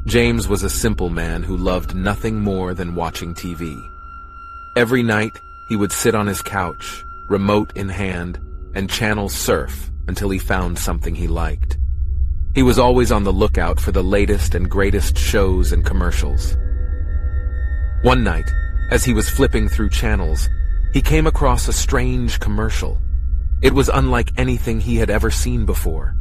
James was a simple man who loved nothing more than watching TV. Every night, he would sit on his couch, remote in hand, and channel surf until he found something he liked. He was always on the lookout for the latest and greatest shows and commercials. One night, as he was flipping through channels, he came across a strange commercial. It was unlike anything he had ever seen before.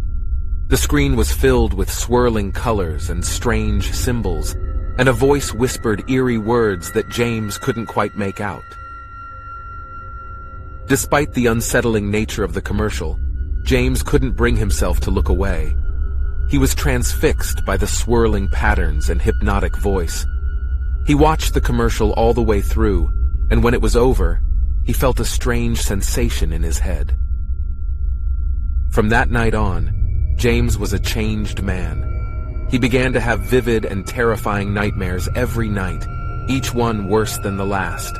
The screen was filled with swirling colors and strange symbols, and a voice whispered eerie words that James couldn't quite make out. Despite the unsettling nature of the commercial, James couldn't bring himself to look away. He was transfixed by the swirling patterns and hypnotic voice. He watched the commercial all the way through, and when it was over, he felt a strange sensation in his head. From that night on, James was a changed man. He began to have vivid and terrifying nightmares every night, each one worse than the last.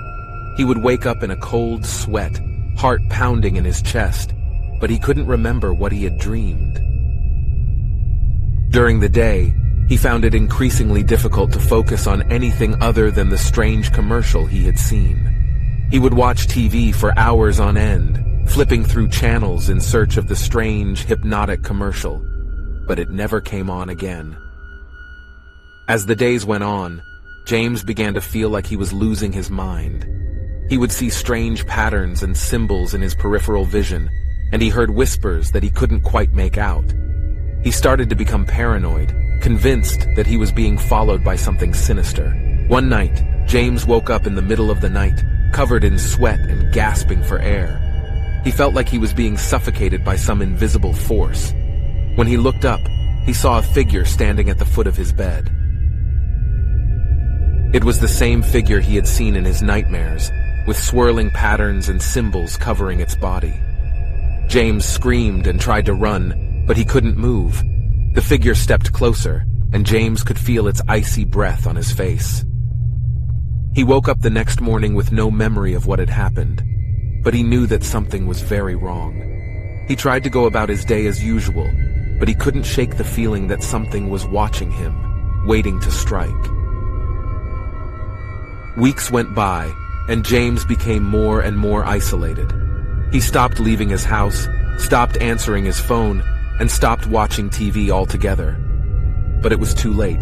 He would wake up in a cold sweat, heart pounding in his chest, but he couldn't remember what he had dreamed. During the day, he found it increasingly difficult to focus on anything other than the strange commercial he had seen. He would watch TV for hours on end, flipping through channels in search of the strange, hypnotic commercial, but it never came on again. As the days went on, James began to feel like he was losing his mind. He would see strange patterns and symbols in his peripheral vision, and he heard whispers that he couldn't quite make out. He started to become paranoid, convinced that he was being followed by something sinister. One night, James woke up in the middle of the night, covered in sweat and gasping for air. He felt like he was being suffocated by some invisible force. When he looked up, he saw a figure standing at the foot of his bed. It was the same figure he had seen in his nightmares, with swirling patterns and symbols covering its body. James screamed and tried to run, but he couldn't move. The figure stepped closer, and James could feel its icy breath on his face. He woke up the next morning with no memory of what had happened, but he knew that something was very wrong. He tried to go about his day as usual, but he couldn't shake the feeling that something was watching him, waiting to strike. Weeks went by, and James became more and more isolated. He stopped leaving his house, stopped answering his phone, and stopped watching TV altogether. But it was too late.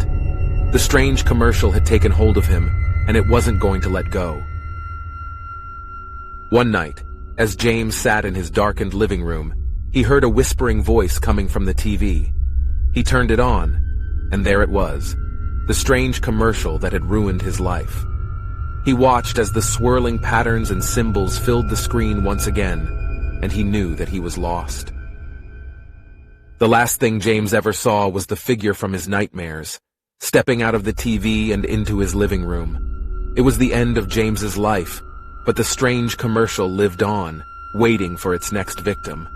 The strange commercial had taken hold of him, and it wasn't going to let go. One night, as James sat in his darkened living room, he heard a whispering voice coming from the TV. He turned it on, and there it was, the strange commercial that had ruined his life. He watched as the swirling patterns and symbols filled the screen once again, and he knew that he was lost. The last thing James ever saw was the figure from his nightmares, stepping out of the TV and into his living room. It was the end of James's life, but the strange commercial lived on, waiting for its next victim.